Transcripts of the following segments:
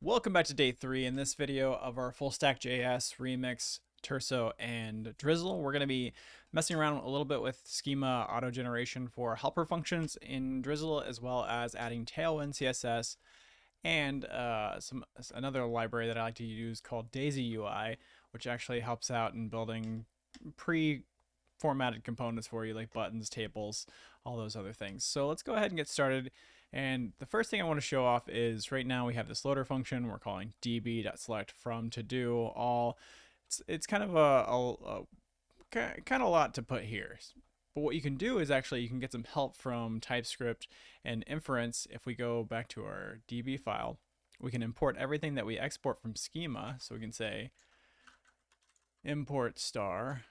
Welcome back to day 3. In this video of our full stack JS remix, Turso, and Drizzle, we're going to be messing around a little bit with schema auto generation for helper functions in Drizzle, as well as adding Tailwind CSS and another library that I like to use called DaisyUI, which actually helps out in building pre-formatted components for you, like buttons, tables, all those other things. So let's go ahead and get started. And the first thing I want to show off is right now we have this loader function we're calling db.select from to do all. It's kind of a lot to put here. But what you can do is actually you can get some help from TypeScript and inference. If we go back to our db file, we can import everything that we export from schema. So we can say import star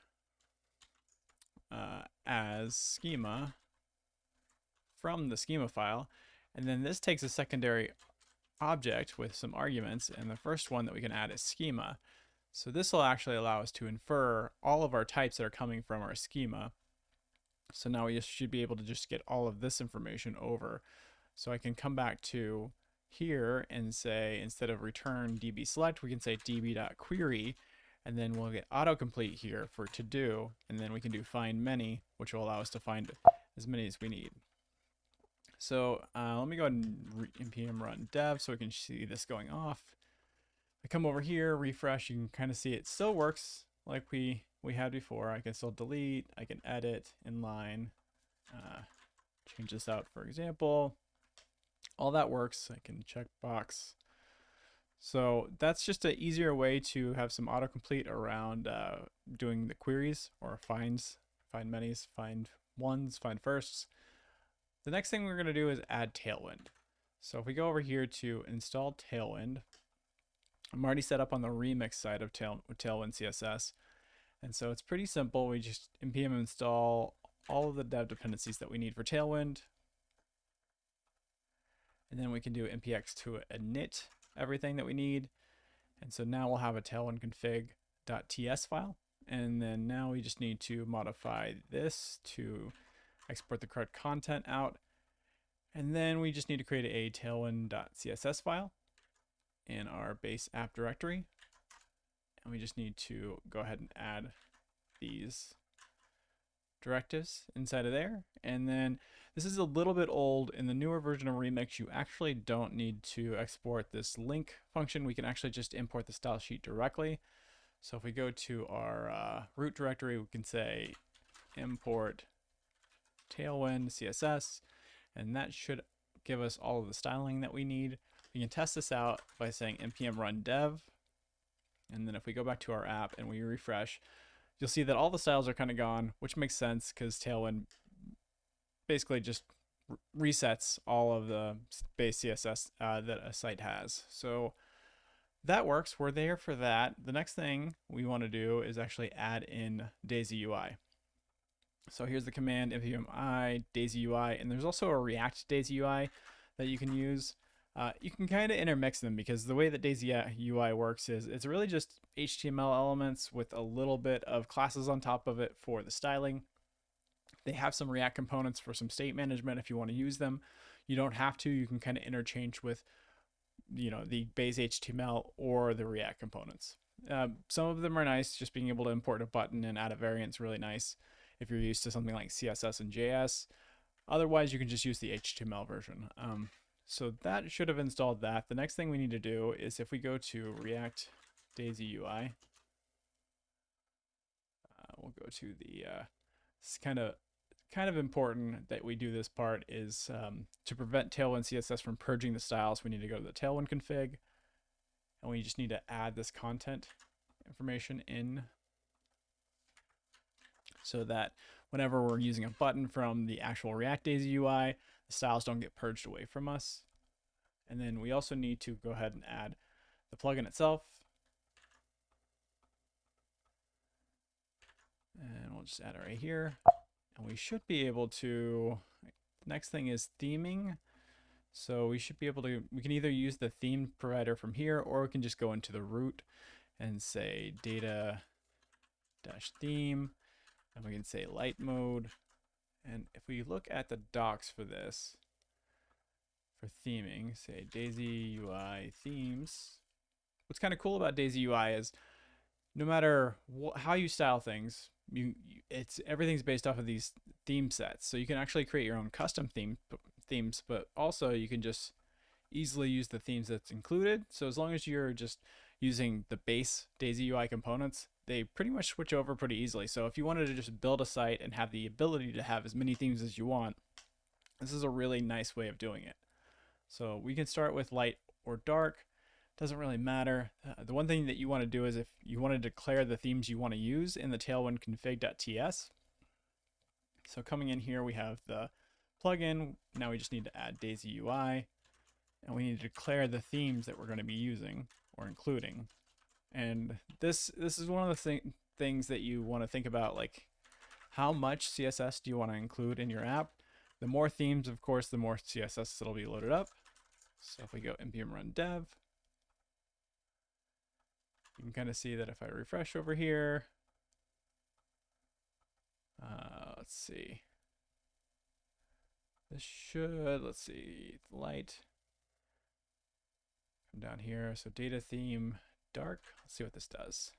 as schema from the schema file. And then this takes a secondary object with some arguments, and the first one that we can add is schema. So this will actually allow us to infer all of our types that are coming from our schema. So now we should be able to just get all of this information over. So I can come back to here and say, instead of return db select, we can say db.query, and then we'll get autocomplete here for to do, and then we can do find many, which will allow us to find as many as we need. So let me go ahead and npm run dev so we can see this going off. I come over here, refresh, you can kind of see it still works like we had before. I can still delete, I can edit inline, change this out for example. All that works. I can check box. So that's just an easier way to have some autocomplete around doing the queries or finds, find manys, find ones, find firsts. The next thing we're going to do is add Tailwind. So if we go over here to install Tailwind, I'm already set up on the remix side of Tailwind CSS. And so it's pretty simple. We just npm install all of the dev dependencies that we need for Tailwind. And then we can do npx to init everything that we need. And so now we'll have a tailwind config.ts file. And then now we just need to modify this to export the correct content out. And then we just need to create a tailwind.css file in our base app directory. And we just need to go ahead and add these directives inside of there. And then this is a little bit old. In the newer version of Remix, you actually don't need to export this link function. We can actually just import the style sheet directly. So if we go to our root directory, we can say import Tailwind CSS, and that should give us all of the styling that we need. We can test this out by saying npm run dev, and then if we go back to our app and we refresh, you'll see that all the styles are kind of gone, which makes sense because Tailwind basically just resets all of the base CSS that a site has. So that works. We're there for that. The next thing we want to do is actually add in DaisyUI. So here's the command npm I DaisyUI, and there's also a React DaisyUI that you can use. You can kind of intermix them because the way that DaisyUI works is it's really just HTML elements with a little bit of classes on top of it for the styling. They have some React components for some state management if you want to use them. You don't have to. You can kind of interchange with, the base HTML or the React components. Some of them are nice. Just being able to import a button and add a variant is really nice if you're used to something like CSS and JS. Otherwise, you can just use the HTML version. So that should have installed that. The next thing we need to do is if we go to React DaisyUI, we'll go to the, it's kind of important that we do this part is to prevent Tailwind CSS from purging the styles. We need to go to the Tailwind config, and we just need to add this content information in so that whenever we're using a button from the actual React DaisyUI, the styles don't get purged away from us. And then we also need to go ahead and add the plugin itself. And we'll just add it right here. And we should be able to, next thing is theming. So we should be able to, we can either use the theme provider from here, or we can just go into the root and say data-theme. And we can say light mode. And if we look at the docs for this, for theming, say DaisyUI themes. What's kind of cool about DaisyUI is no matter how you style things, everything's based off of these theme sets. So you can actually create your own custom themes, but also you can just easily use the themes that's included. So as long as you're just using the base DaisyUI components, they pretty much switch over pretty easily. So if you wanted to just build a site and have the ability to have as many themes as you want, this is a really nice way of doing it. So we can start with light or dark. Doesn't really matter. The one thing that you want to do is if you want to declare the themes you want to use in the Tailwind config.ts. So coming in here, we have the plugin. Now we just need to add DaisyUI, and we need to declare the themes that we're going to be using or including. And this is one of the things that you want to think about, like how much CSS do you want to include in your app? The more themes, of course, the more CSS that'll be loaded up. So if we go npm run dev, you can kind of see that if I refresh over here, let's see, this should, let's see, light, come down here. So data theme dark, let's see what this does.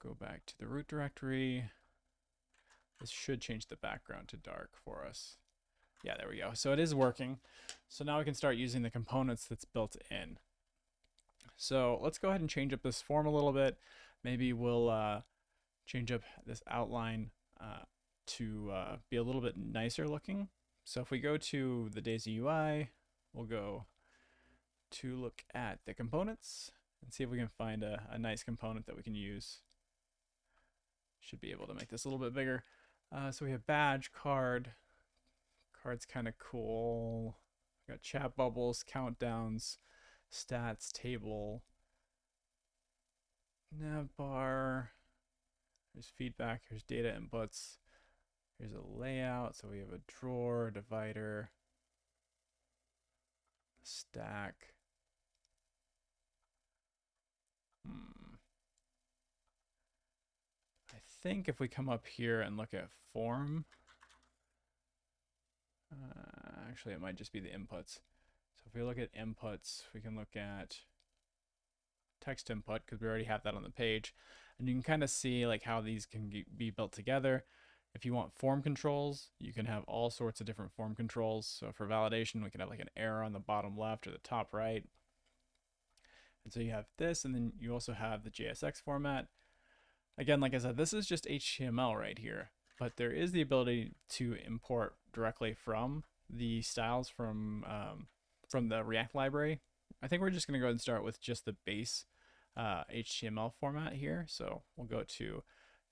Go back to the root directory. This should change the background to dark for us. Yeah, there we go. So it is working. So now we can start using the components that's built in. So let's go ahead and change up this form a little bit. Maybe we'll change up this outline to be a little bit nicer looking. So if we go to the DaisyUI, we'll go to look at the components and see if we can find a nice component that we can use. Should be able to make this a little bit bigger. So we have badge, card. Card's kind of cool. We got chat bubbles, countdowns, stats, table, nav bar. There's feedback. Here's data inputs. Here's a layout. So we have a drawer, divider, stack. I think if we come up here and look at form, actually it might just be the inputs. So if we look at inputs, we can look at text input because we already have that on the page, and you can kind of see like how these can be built together. If you want form controls, you can have all sorts of different form controls. So for validation, we can have like an arrow on the bottom left or the top right. And so you have this, and then you also have the JSX format. Again, like I said, this is just HTML right here, but there is the ability to import directly from the styles from the React library. I think we're just going to go ahead and start with just the base HTML format here. So we'll go to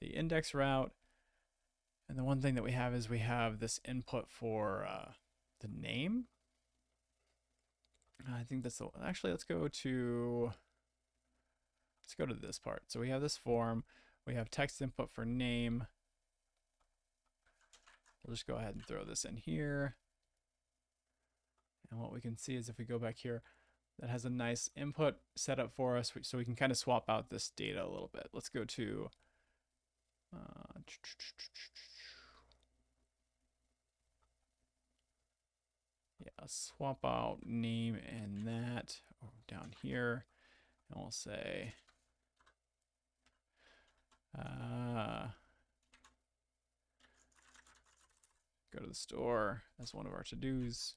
the index route. And the one thing that we have is we have this input for the name. I think that's the, actually, let's go to this part. So we have this form. We have text input for name. We'll just go ahead and throw this in here. And what we can see is if we go back here, that has a nice input set up for us. So we can kind of swap out this data a little bit. Let's go to, yeah, swap out name and that down here. And we'll say, go to the store as one of our to-dos.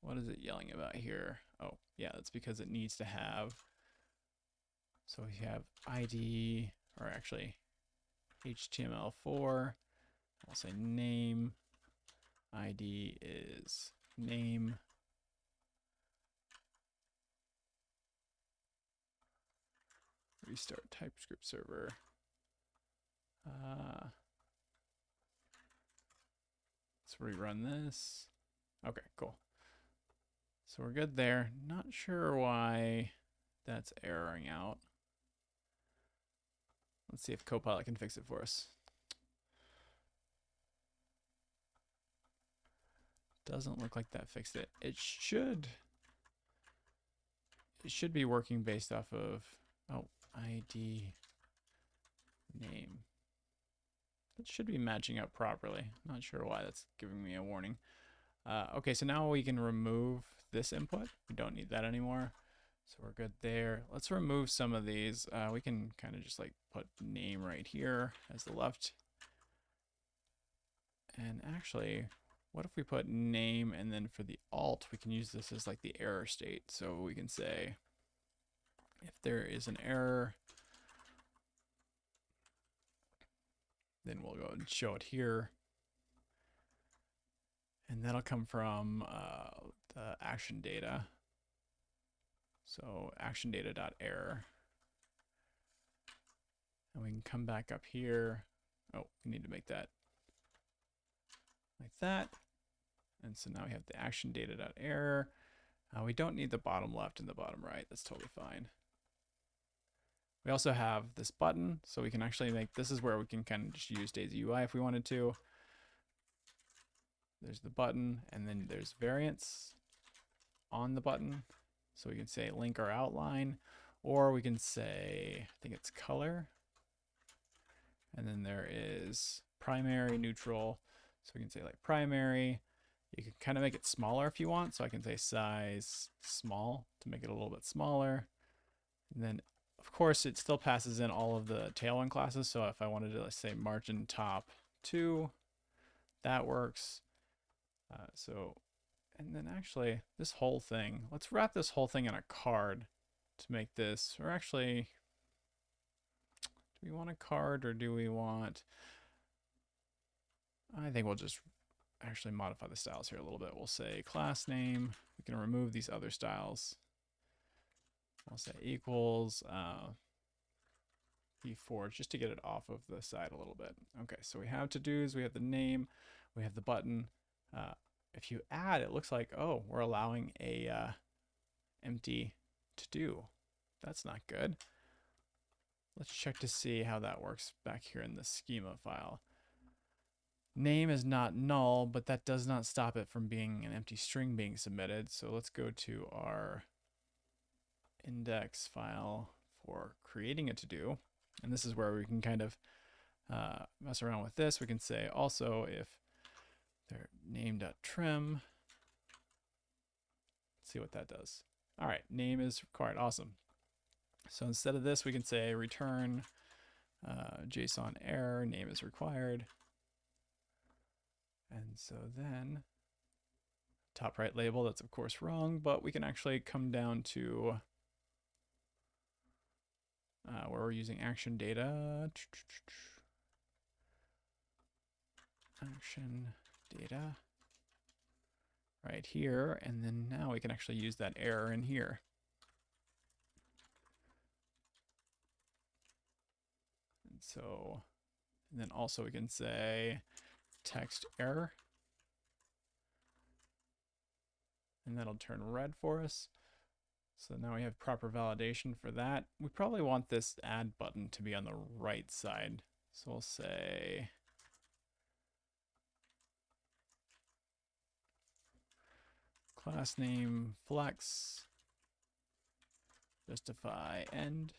What is it yelling about here? Oh, yeah, that's because it needs to have, so we have ID, or actually HTML4. I'll say name, ID is name. Restart TypeScript server. Let's rerun this. Okay, cool. So we're good there. Not sure why that's erroring out. Let's see if Copilot can fix it for us. Doesn't look like that fixed it. It should be working based off of, oh, ID name. that should be matching up properly. Not sure why that's giving me a warning. Okay, so now we can remove this input. We don't need that anymore. So we're good there. Let's remove some of these. We can kind of just like put name right here as the left. And actually, what if we put name and then for the alt, we can use this as like the error state. So we can say if there is an error, then we'll go and show it here. And that'll come from the action data. So action data.error. And we can come back up here. Oh, we need to make that like that. And so now we have the action data.error. We don't need the bottom left and the bottom right. That's totally fine. We also have this button, so we can actually make, this is where we can kind of just use DaisyUI if we wanted to. There's the button, and then there's variants on the button. So we can say link or outline, or we can say, I think it's color. And then there is primary, neutral. So we can say like primary. You can kind of make it smaller if you want. So I can say size small to make it a little bit smaller. And then of course it still passes in all of the Tailwind classes. So if I wanted to, let's say margin top 2, that works. And then actually this whole thing, let's wrap this whole thing in a card to make this, or actually, do we want a card or do we want, I think we'll just actually modify the styles here a little bit. We'll say class name, we can remove these other styles. We'll say equals B4 just to get it off of the side a little bit. Okay, so we have to-dos, we have the name, we have the button. If you add, it looks like, oh, we're allowing a empty to-do. That's not good. Let's check to see how that works back here in the schema file. Name is not null, but that does not stop it from being an empty string being submitted. So let's go to our index file for creating a to-do. And this is where we can kind of mess around with this. We can say also if they're name.trim. Let's see what that does. All right, name is required. Awesome. So instead of this, we can say return JSON error, name is required. And so then top right label, that's of course wrong, but we can actually come down to where we're using action data. Action data right here, and then now we can actually use that error in here. And so, and then also we can say text error, and that'll turn red for us. So now we have proper validation for that. We probably want this add button to be on the right side. So we'll say class name flex, justify end.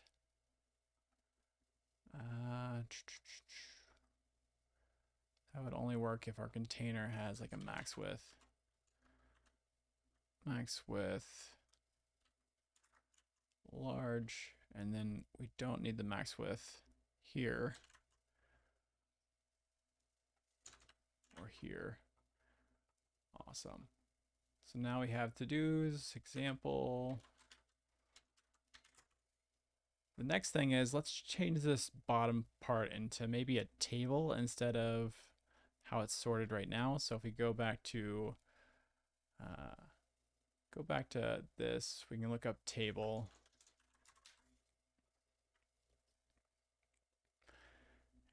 That would only work if our container has like a max width. Max width large, and then we don't need the max width here or here. Awesome. So now we have to-dos, example. The next thing is let's change this bottom part into maybe a table instead of how it's sorted right now. So if we go back to this, we can look up table.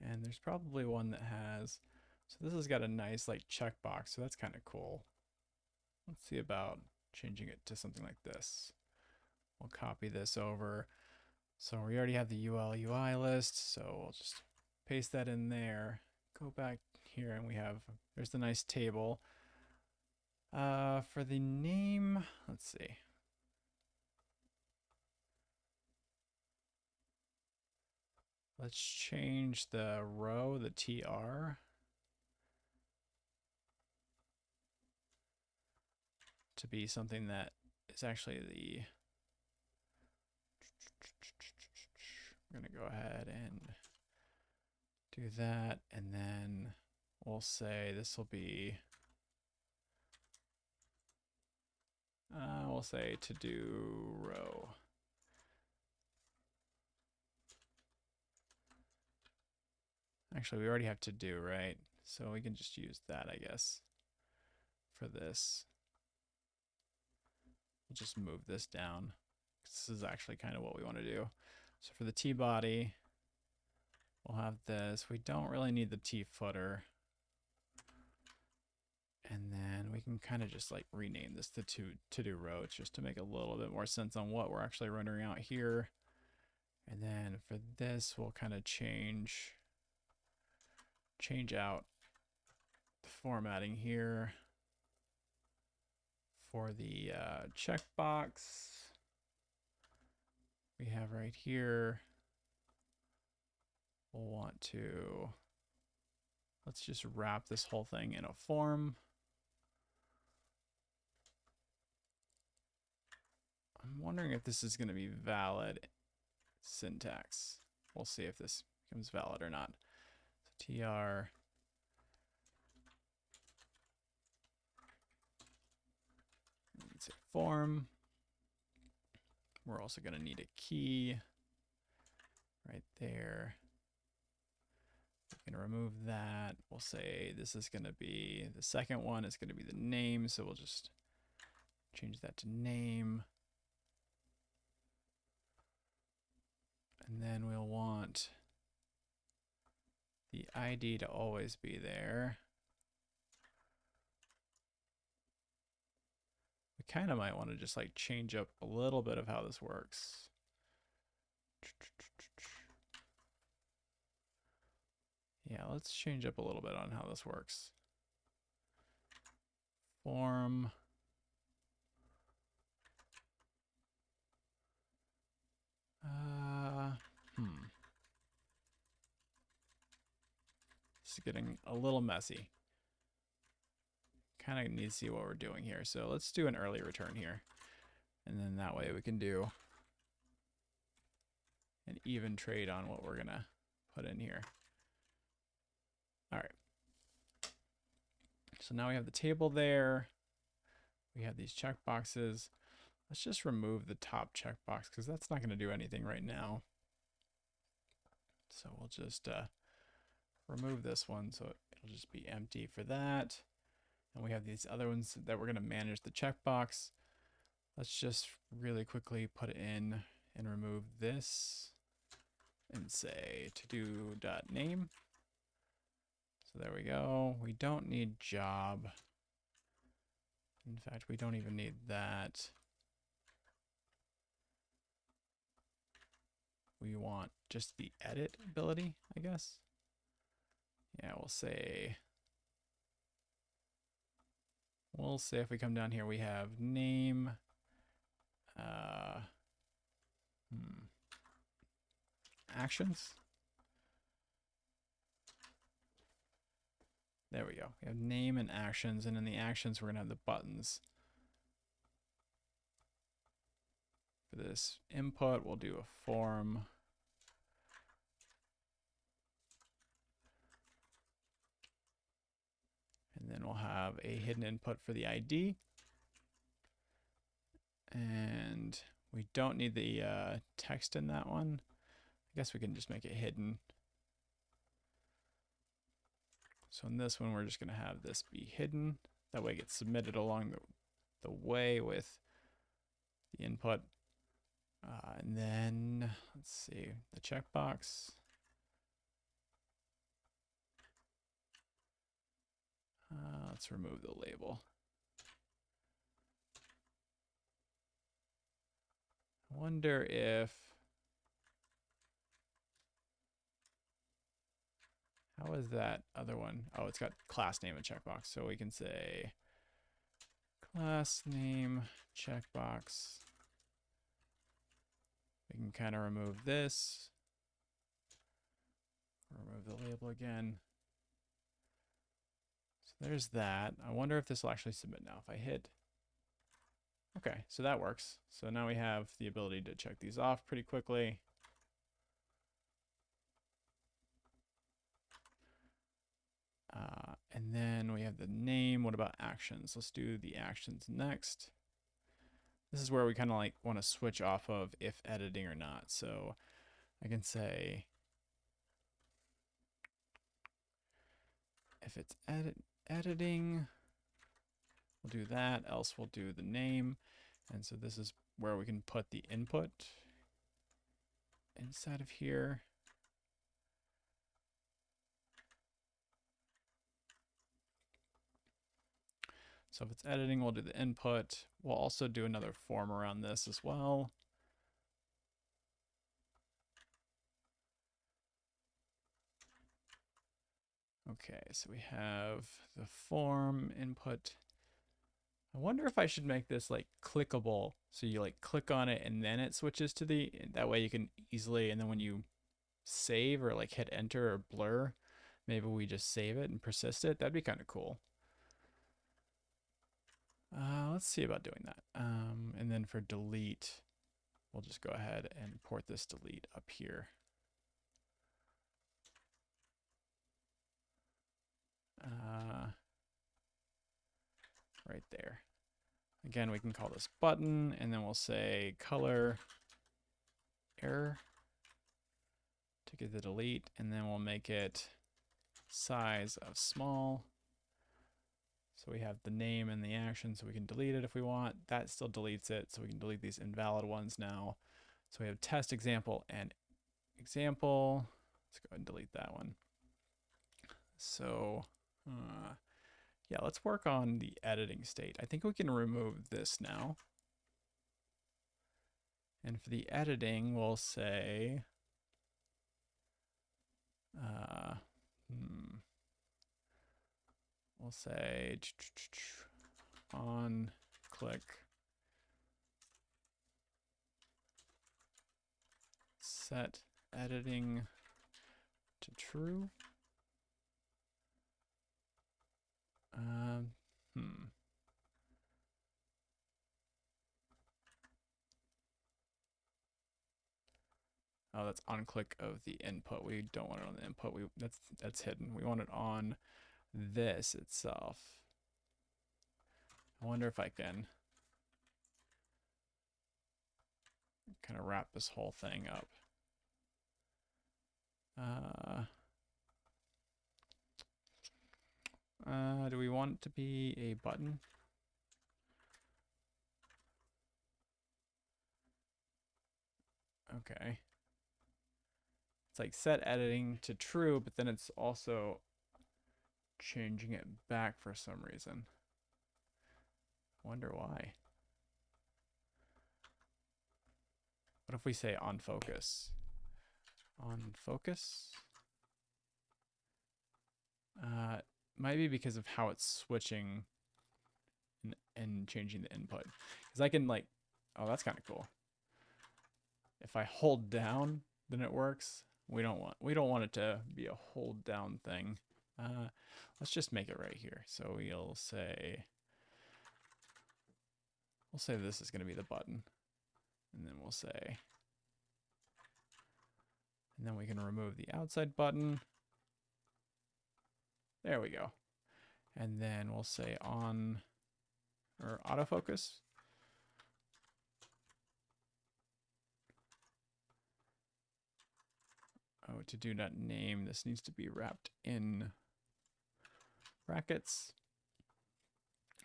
And there's probably one that has, so this has got a nice like checkbox, so that's kind of cool. Let's see about changing it to something like this. We'll copy this over. So we already have the UL UI list, so we'll just paste that in there. Go back here and we have, there's the nice table. For the name, let's see. let's change the row, the TR, to be something that is actually the, we're going to go ahead and do that, and then we'll say this will be, we'll say to do row. Actually, we already have to do, right? So we can just use that, I guess, for this. We'll just move this down. This is actually kind of what we want to do. So for the T body, we'll have this. We don't really need the T footer. And then we can kind of just like rename this to do row just to make a little bit more sense on what we're actually rendering out here. And then for this, we'll kind of change out the formatting here for the checkbox we have right here. We'll want to, let's just wrap this whole thing in a form. I'm wondering if this is going to be valid syntax. We'll see if this becomes valid or not. So tr, let's say form. We're also going to need a key right there. We can remove that. We'll say this is going to be, the second one is going to be the name. So we'll just change that to name. And then we'll want the ID to always be there. We kind of might want to just like change up a little bit of how this works. Yeah, let's change up a little bit on how this works. Form. This is getting a little messy. Kind of need to see what we're doing here. So let's do an early return here. And then that way we can do an even trade on what we're going to put in here. All right. So now we have the table there. We have these checkboxes. Let's just remove the top checkbox because that's not going to do anything right now. So we'll just remove this one so it'll just be empty for that. And we have these other ones that we're going to manage the checkbox. Let's just really quickly put it in and remove this and say to-do.name. So there we go. We don't need job. In fact, we don't even need that. We want just the edit ability, I guess. Yeah, we'll say if we come down here, we have name, actions. There we go. We have name and actions, and in the actions, we're going to have the buttons. For this input, we'll do a form. And then we'll have a hidden input for the ID. And we don't need the text in that one. I guess we can just make it hidden. So in this one, we're just going to have this be hidden. That way it gets submitted along the way with the input. And then, let's see, the checkbox. Let's remove the label. I wonder if, how is that other one? Oh, it's got class name and checkbox. So we can say class name checkbox. We can kind of remove this. remove the label again. So there's that. I wonder if this will actually submit now. If I hit, okay, so that works. So now we have the ability to check these off pretty quickly. And then we have the name. What about actions? Let's do the actions next. This is where we kind of like want to switch off of if editing or not. So I can say if it's editing, we'll do that, else we'll do the name. And so this is where we can put the input inside of here. So if it's editing, we'll do the input. We'll also do another form around this as well. Okay, so we have the form input. I wonder if I should make this like clickable. So you like click on it and then it switches to that way you can easily, and then when you save or like hit enter or blur, maybe we just save it and persist it. That'd be kind of cool. Let's see about doing that. And then for delete, we'll just go ahead and port this delete up here. Right there. Again, we can call this button, and then we'll say color error to get the delete, and then we'll make it size of small. So we have the name and the action, so we can delete it if we want. That still deletes it, so we can delete these invalid ones now. So we have test example and example. Let's go ahead and delete that one. So yeah, let's work on the editing state. I think we can remove this now. And for the editing, we'll say we'll say on click set editing to true. Oh, that's on click of the input. We don't want it on the input. That's hidden. We want it on this itself. I wonder if I can kind of wrap this whole thing up. Do we want it to be a button? Okay. It's like set editing to true, but then it's also changing it back for some reason. I wonder why. What if we say on focus? On focus? Might be because of how it's switching and changing the input. Because I can like, oh, that's kind of cool. If I hold down, then it works. We don't want it to be a hold down thing. Let's just make it right here. So we'll say this is going to be the button, and then we'll say, and then we can remove the outside button. There we go. And then we'll say on or autofocus. Oh, to do not name, this needs to be wrapped in brackets.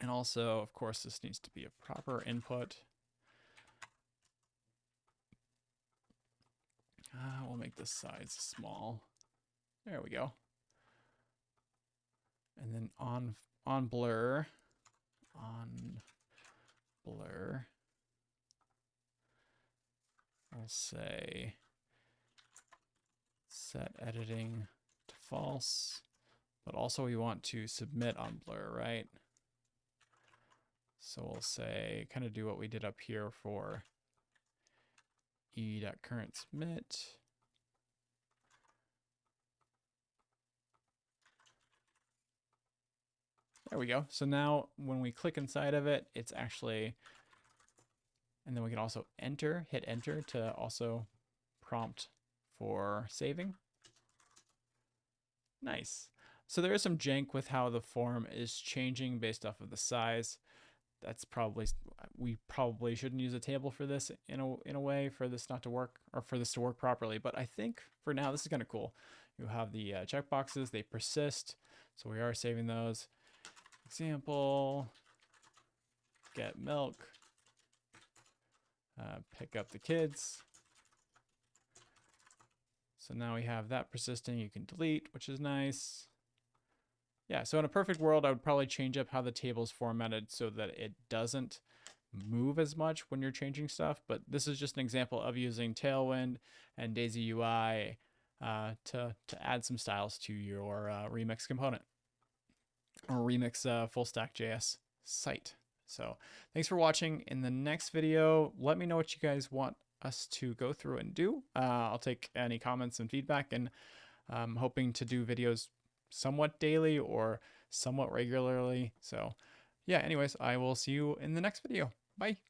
And also, of course, this needs to be a proper input. We'll make this size small. There we go. And then on blur, I'll say set editing to false, but also we want to submit on blur, right? So we'll say, kind of do what we did up here for e.current submit. There we go. So now when we click inside of it, it's actually, and then we can also hit enter to also prompt for saving. Nice. So there is some jank with how the form is changing based off of the size. That's probably, we probably shouldn't use a table for this in a way for this not to work, or for this to work properly. But I think for now, this is kind of cool. You have the checkboxes, they persist. So we are saving those. Example, get milk, pick up the kids. So now we have that persisting. You can delete, which is nice. Yeah, so in a perfect world, I would probably change up how the table is formatted so that it doesn't move as much when you're changing stuff. But this is just an example of using Tailwind and DaisyUI to add some styles to your Remix component or Remix full stack JS site. So thanks for watching. In the next video, let me know what you guys want us to go through and do. I'll take any comments and feedback, and I'm hoping to do videos somewhat daily or somewhat regularly. So yeah, anyways, I will see you in the next video. Bye.